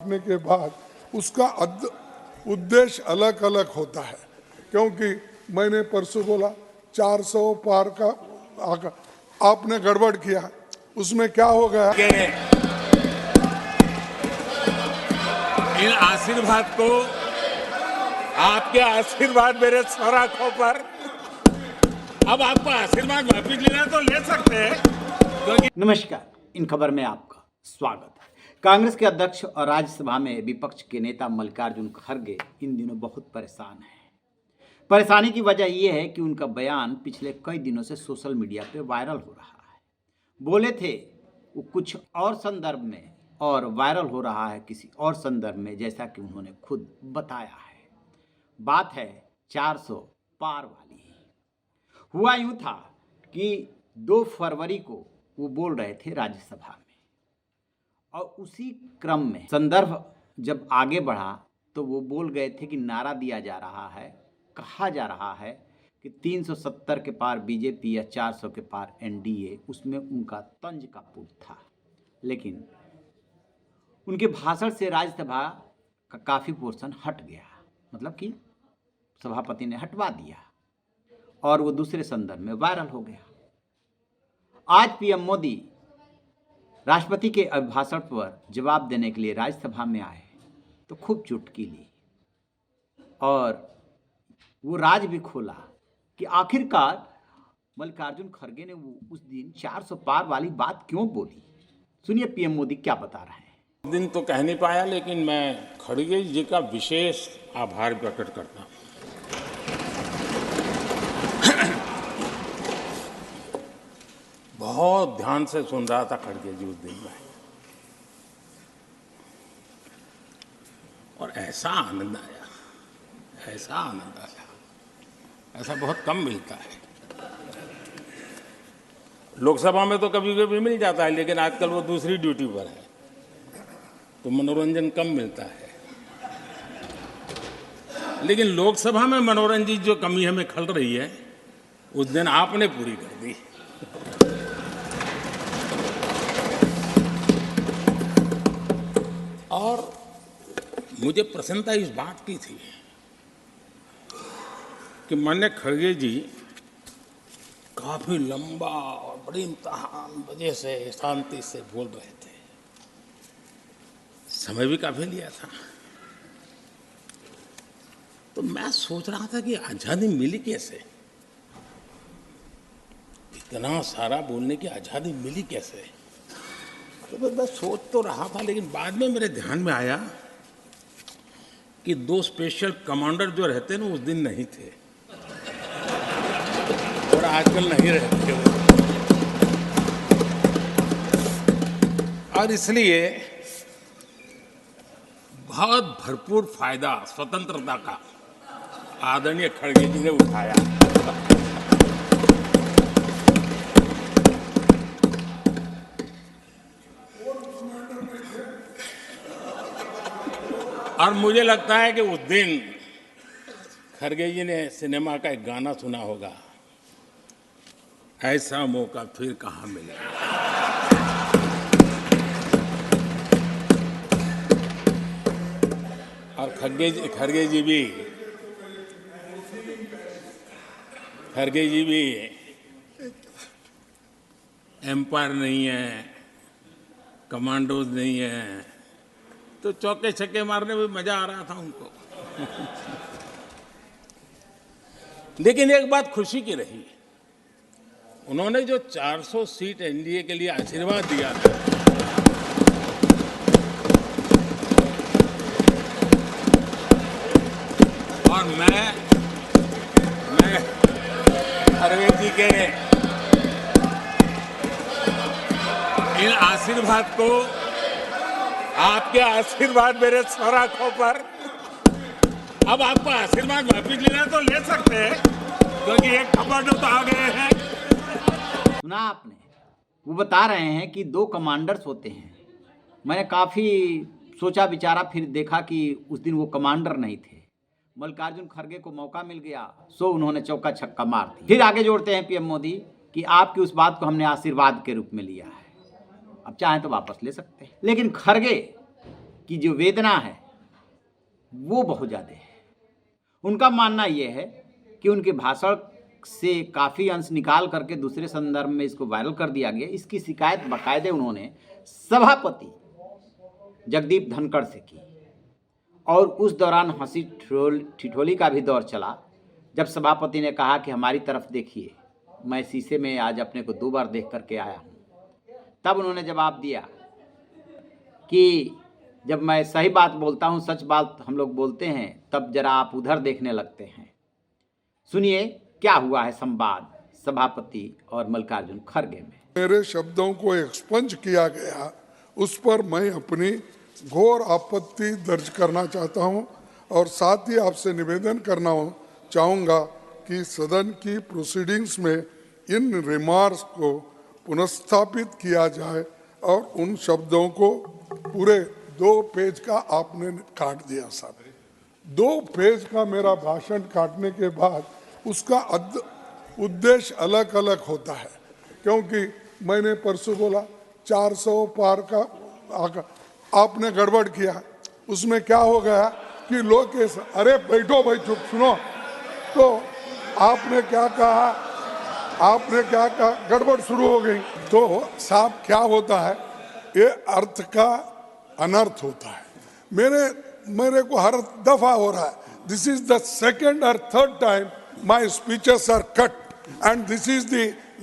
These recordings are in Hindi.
करने के बाद उसका उद्देश्य अलग अलग होता है, क्योंकि मैंने परसों बोला 400 पार का आपने गड़बड़ किया, उसमें क्या हो गया इन आशीर्वाद को, आपके आशीर्वाद मेरे सर आंखों पर, अब आपको आशीर्वाद वापिस लेना तो ले सकते हैं क्योंकि नमस्कार, इन खबर में आपका स्वागत है। कांग्रेस के अध्यक्ष और राज्यसभा में विपक्ष के नेता मल्लिकार्जुन खड़गे इन दिनों बहुत परेशान हैं। परेशानी की वजह यह है कि उनका बयान पिछले कई दिनों से सोशल मीडिया पे वायरल हो रहा है। बोले थे वो कुछ और संदर्भ में और वायरल हो रहा है किसी और संदर्भ में, जैसा कि उन्होंने खुद बताया है। बात है 400 पार वाली। हुआ यूं था कि 2 फरवरी को वो बोल रहे थे राज्यसभा में, और उसी क्रम में संदर्भ जब आगे बढ़ा तो वो बोल गए थे कि नारा दिया जा रहा है, कहा जा रहा है कि 370 के पार बीजेपी या 400 के पार एनडीए, उसमें उनका तंज का पुट था। लेकिन उनके भाषण से राज्यसभा का काफ़ी पोर्शन हट गया, मतलब कि सभापति ने हटवा दिया और वो दूसरे संदर्भ में वायरल हो गया। आज पीएम मोदी राष्ट्रपति के अभिभाषण पर जवाब देने के लिए राज्यसभा में आए तो खूब चुटकी ली और वो राज भी खोला कि आखिरकार मल्लिकार्जुन खड़गे ने वो उस दिन 400 पार वाली बात क्यों बोली। सुनिए पीएम मोदी क्या बता रहे हैं। उस दिन तो कह नहीं पाया, लेकिन मैं खड़गे जी का विशेष आभार प्रकट करता हूं। बहुत ध्यान से सुन रहा था खड़गे जी उस दिन में, और ऐसा आनंद आया, ऐसा आनंद आया, ऐसा बहुत कम मिलता है। लोकसभा में तो कभी कभी मिल जाता है, लेकिन आजकल वो दूसरी ड्यूटी पर है तो मनोरंजन कम मिलता है। लेकिन लोकसभा में मनोरंजन जो कमी हमें खल रही है, उस दिन आपने पूरी कर दी। और मुझे प्रसन्नता इस बात की थी कि माननीय खड़गे जी काफी लंबा और बड़ी इम्तहान वजह से शांति से बोल रहे थे। समय भी काफी लिया था। तो मैं सोच रहा था कि आजादी मिली कैसे, इतना सारा बोलने की आजादी मिली कैसे। तो मैं सोच तो रहा था, लेकिन बाद में मेरे ध्यान में आया कि 2 स्पेशल कमांडर जो रहते हैं ना, उस दिन नहीं थे और आजकल नहीं रहते वो। और इसलिए बहुत भरपूर फायदा स्वतंत्रता का आदरणीय खड़गे जी ने उठाया। और मुझे लगता है कि उस दिन खड़गे जी ने सिनेमा का एक गाना सुना होगा, ऐसा मौका फिर कहाँ मिलेगा। और खड़गे जी भी एम्पायर नहीं है, कमांडोज नहीं है, तो चौके छक्के मारने में मजा आ रहा था उनको। लेकिन एक बात खुशी की रही, उन्होंने जो 400 सीट एनडीए के लिए आशीर्वाद दिया था, और मैं खड़गे जी के इन आशीर्वाद को, आपके आशीर्वाद मेरे सर आंखों पर, अब आपको आशीर्वाद वापिस लेना तो ले सकते हैं क्योंकि एक खबर तो आ गए हैं। सुना आपने, वो बता रहे हैं कि 2 कमांडर्स होते हैं। मैंने काफ़ी सोचा विचारा, फिर देखा कि उस दिन वो कमांडर नहीं थे। मल्लिकार्जुन खड़गे को मौका मिल गया, सो उन्होंने चौका छक्का मार दिया। फिर आगे जोड़ते हैं पीएम मोदी कि आपकी उस बात को हमने आशीर्वाद के रूप में लिया है, अब चाहें तो वापस ले सकते हैं। लेकिन खड़गे की जो वेदना है वो बहुत ज़्यादा है। उनका मानना ये है कि उनके भाषण से काफ़ी अंश निकाल करके दूसरे संदर्भ में इसको वायरल कर दिया गया। इसकी शिकायत बाकायदे उन्होंने सभापति जगदीप धनखड़ से की और उस दौरान हंसी ठिठोली का भी दौर चला, जब सभापति ने कहा कि हमारी तरफ देखिए, मैं शीशे में आज अपने को 2 बार देख करके आया हूँ। तब उन्होंने जवाब दिया कि जब मैं सही बात बोलता हूँ, सच बात हम लोग बोलते हैं, तब जरा आप उधर देखने लगते हैं। सुनिए क्या हुआ है संवाद सभापति और मल्लिकार्जुन खड़गे में। मेरे शब्दों को एक्सपंज किया गया, उस पर मैं अपनी घोर आपत्ति दर्ज करना चाहता हूं और साथ ही आपसे निवेदन करना चाहूँगा कि सदन की प्रोसीडिंग्स में इन रिमार्क्स को पुनर्स्थापित किया जाए और उन शब्दों को पूरे 2 पेज का आपने काट दिया साहब। 2 पेज का मेरा भाषण काटने के बाद उसका उद्देश्य अलग अलग होता है, क्योंकि मैंने परसों बोला 400 पार का आपने गड़बड़ किया। उसमें क्या हो गया कि लोग अरे बैठो भाई चुप सुनो, तो आपने क्या कहा गड़बड़ शुरू हो गई। तो साहब क्या होता है, ये अर्थ का अनर्थ होता है। मेरे को हर दफा हो रहा है। दिस इज द सेकंड और third time my speeches are cut and this is the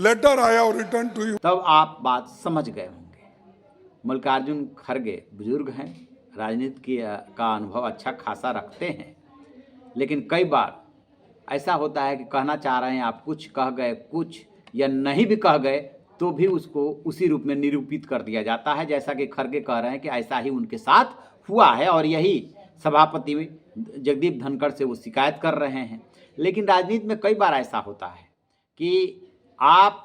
letter I have written to you. तब आप बात समझ गए होंगे। मल्लिकार्जुन खड़गे बुजुर्ग हैं, राजनीति का अनुभव अच्छा खासा रखते हैं, लेकिन कई बार ऐसा होता है कि कहना चाह रहे हैं आप, कुछ कह गए, कुछ या नहीं भी कह गए तो भी उसको उसी रूप में निरूपित कर दिया जाता है, जैसा कि खड़गे कह रहे हैं कि ऐसा ही उनके साथ हुआ है और यही सभापति जगदीप धनखड़ से वो शिकायत कर रहे हैं। लेकिन राजनीति में कई बार ऐसा होता है कि आप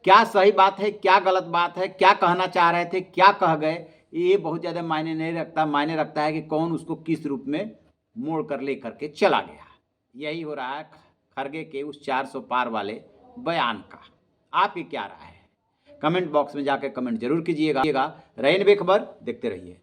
क्या सही बात है, क्या गलत बात है, क्या कहना चाह रहे थे, क्या कह गए, ये बहुत ज़्यादा मायने नहीं रखता। मायने रखता है कि कौन उसको किस रूप में मोड़ कर ले करके चला गया। यही हो रहा है खड़गे के उस 400 पार वाले बयान का। आपकी क्या राय है? कमेंट बॉक्स में जाकर कमेंट जरूर कीजिएगा। रहे बेखबर, देखते रहिए